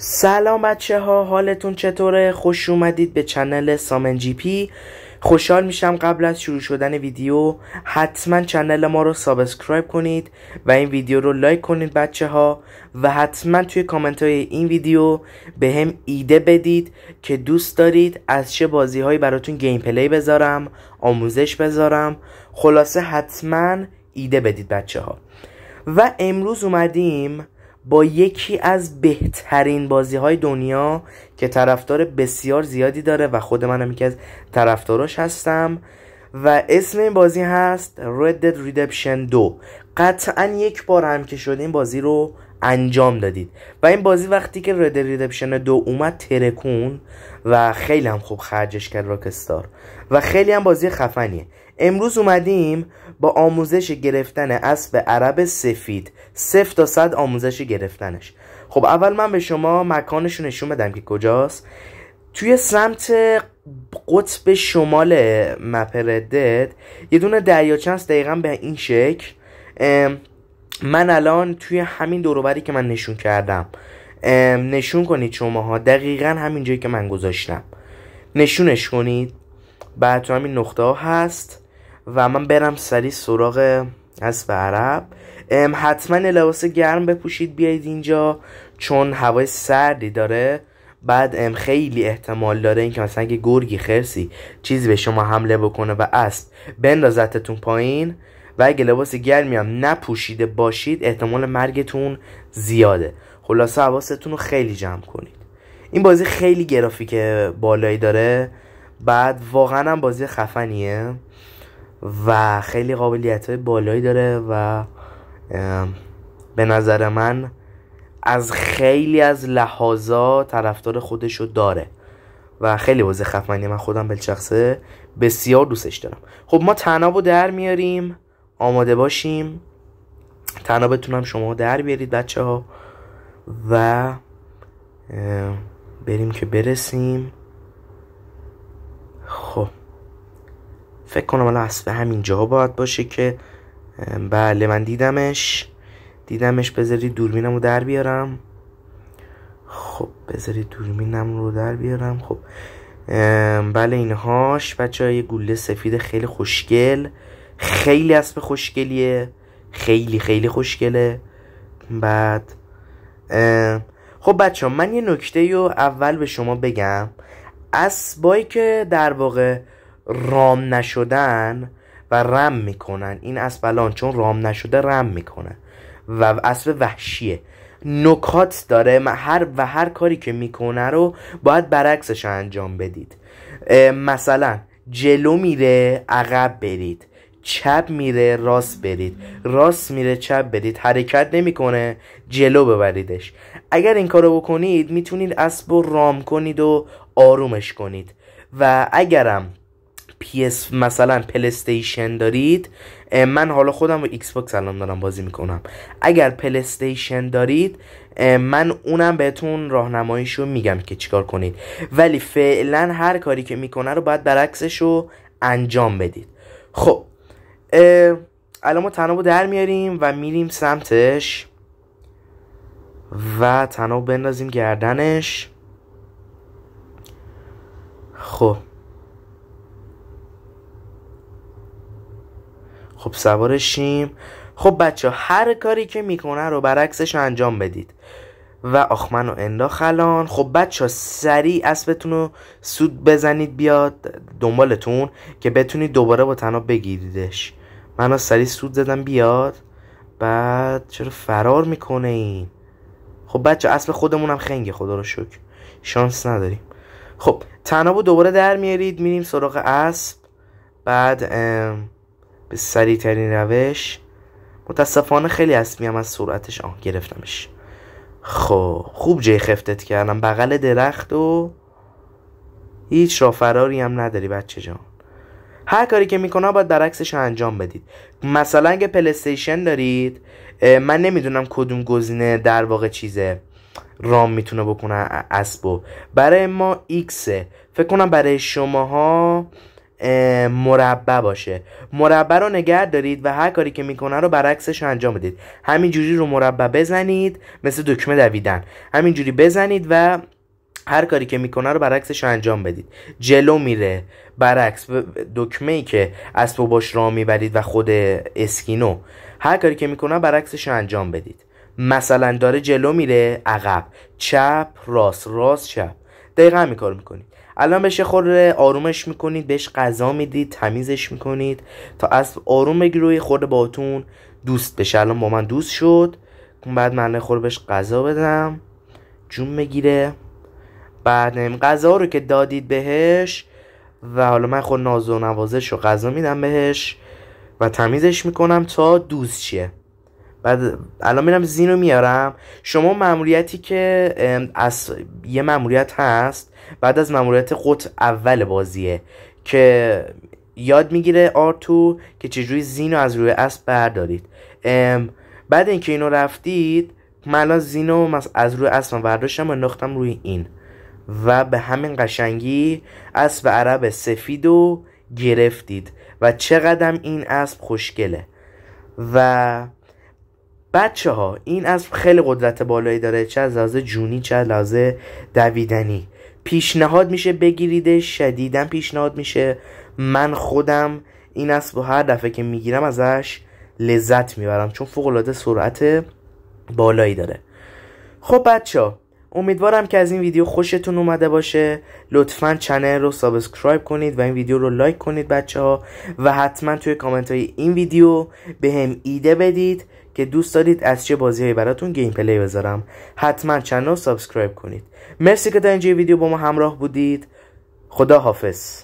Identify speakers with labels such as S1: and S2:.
S1: سلام بچه ها، حالتون چطوره؟ خوش اومدید به چنل سامن جی پی. خوشحال میشم قبل از شروع شدن ویدیو حتما چنل ما رو سابسکرایب کنید و این ویدیو رو لایک کنید بچه ها، و حتما توی کامنت های این ویدیو به هم ایده بدید که دوست دارید از چه بازی هایی براتون گیم پلی بذارم، آموزش بذارم. خلاصه حتما ایده بدید بچه ها. و امروز اومدیم با یکی از بهترین بازی های دنیا که طرفدار بسیار زیادی داره و خود منم یکی از طرفداراش هستم و اسم این بازی هست Red Dead Redemption 2. قطعا یک بار هم که شده این بازی رو انجام دادید و این بازی وقتی که Red Dead Redemption 2 اومد ترکون و خیلی هم خوب خرجش کرد راکستار و خیلی هم بازی خفنیه. امروز اومدیم با آموزش گرفتن اسب عرب سفید 0 تا 100 آموزش گرفتنش. خب اول من به شما مکانش رو نشون بدم که کجاست. توی سمت قطب شمال مپ ردد یه دونه دریاچه هست دقیقا به این شکل. من الان توی همین دوروبری که من نشون کردم نشون کنید شماها، دقیقا همین جایی که من گذاشتم نشونش کنید. بعد تو همین نقطه ها هست و من برم سریع سراغ اسب عرب. حتما لباس گرم بپوشید بیایید اینجا چون هوای سردی داره. بعد خیلی احتمال داره اینکه مثلا اگه گرگی خرسی چیزی به شما حمله بکنه و اسب بندازتتون پایین و اگه لباس گرمی هم نپوشیده باشید احتمال مرگتون زیاده. خلاصه حواستون رو خیلی جمع کنید. این بازی خیلی گرافیک بالایی داره، بعد واقعا هم بازی خفنیه و خیلی قابلیت‌های بالایی داره و به نظر من از خیلی از لحاظا طرفدار خودشو داره و خیلی بازی خفنیه. من خودم بالشخصه بسیار دوستش دارم. خب ما طنابو در میاریم، آماده باشیم. طنابتون شما در بیارید بچه ها و بریم که برسیم. خب فکر کنم الان اسب همین جا باید باشه که بله من دیدمش. بذارید دوربینم رو در بیارم. خب بذارید دوربینم رو در بیارم. خب بله اینهاش بچه ها. یه گوله سفید خیلی خوشگل، خیلی اسب خوشگلیه، خیلی خیلی خوشگله. بعد خب بچه ها من یه نکته رو اول به شما بگم. اسبایی که در واقع رام نشدن و رم میکنن، این اسب الان چون رام نشده رم میکنه و اسب وحشیه، نکات داره هر کاری که میکنه رو باید برعکسش انجام بدید. مثلا جلو میره عقب برید، چپ میره راست برید، راست میره چپ برید، حرکت نمیکنه جلو ببریدش. اگر این کارو بکنید میتونید اسب رو رام کنید و آرومش کنید. و اگرم PS مثلا پلیستیشن دارید، من حالا خودم رو ایکس باکس الان دارم بازی میکنم، اگر پلیستیشن دارید من اونم بهتون راهنماییشو میگم که چیکار کنید، ولی فعلا هر کاری که میکنه رو باید برعکسشو انجام بدید. خب الان ما طنابو در میاریم و میریم سمتش و طنابو بندازیم گردنش. خب سوارشیم. خب بچه هر کاری که میکنه رو برعکسش انجام بدید. و آخ منو انداخت الان. خب بچه سریع اسبتون رو سود بزنید بیاد دنبالتون که بتونید دوباره با طناب بگیریدش. منو سریع سود زدم بیاد. بعد چرا فرار میکنه این؟ خب بچه اسب خودمونم خنگه، خدا رو شکر شانس نداریم. خب طنابو دوباره در میارید، میریم سراغ اسب. بعد به سریع ترین روش. متاسفانه خیلی اسبی هم از سرعتش گرفتمش. خب خوب جای خفتت کردم بغل درخت و هیچ راه فراری هم نداری بچه جان. هر کاری که میکنه باید برعکسش انجام بدید. مثلا اگه پلیستیشن دارید، من نمیدونم کدوم گزینه در واقع چیزه رام میتونه بکنه اسبو. برای ما ایکسه، فکر کنم برای شماها مربع باشه. مربع رو نگه دارید و هر کاری که میکنه رو برعکسش انجام بدید. همینجوری رو مربع بزنید، مثل دکمه دویدن همینجوری بزنید و هر کاری که میکنه رو برعکسش انجام بدید. جلو میره برعکس، دکمه ای که اسبو باش راه میبرید و خود اسکینو هر کاری که میکنه برعکسش انجام بدید. مثلا داره جلو میره عقب، چپ راست، راست چپ، دقیقا همین کار میکنید. الان بهش خورده آرومش میکنید، بهش غذا میدید، تمیزش میکنید تا اسب آروم بگیره و خورده باهاتون دوست بشه. الان با من دوست شد، بعد من خورده بهش غذا بدم جون بگیره. بعد غذا رو که دادید بهش و حالا من خود ناز و نوازش رو غذا میدم بهش و تمیزش میکنم تا دوست شه. بعد الان میرم زینو میارم. شما مأموریتی که یه مأموریت هست بعد از مأموریت قطع اول بازیه که یاد میگیره آرتو که چجوری زینو از روی اسب بردارید. بعد اینکه اینو رفتید، من الان زینو از روی اسب برداشتم و انداختم روی این و به همین قشنگی اسب عرب سفیدو گرفتید و چقدر این اسب خوشگله. و بچه ها این اسب خیلی قدرت بالایی داره، چه از لحاظ جونی چه از لحاظ دویدنی. پیشنهاد میشه بگیریدش، شدیداً پیشنهاد میشه. من خودم این اسب رو هر دفعه که میگیرم ازش لذت میبرم چون فوق العاده سرعت بالایی داره. خب بچه ها امیدوارم که از این ویدیو خوشتون اومده باشه. لطفاً چنل رو سابسکرایب کنید و این ویدیو رو لایک کنید بچه ها، و حتما توی کامنت های این ویدیو به هم ایده بدید که دوست دارید از چه بازیهایی براتون گیم پلی بذارم. حتما چنل رو سابسکرایب کنید. مرسی که تا اینجا ویدیو با ما همراه بودید. خدا حافظ.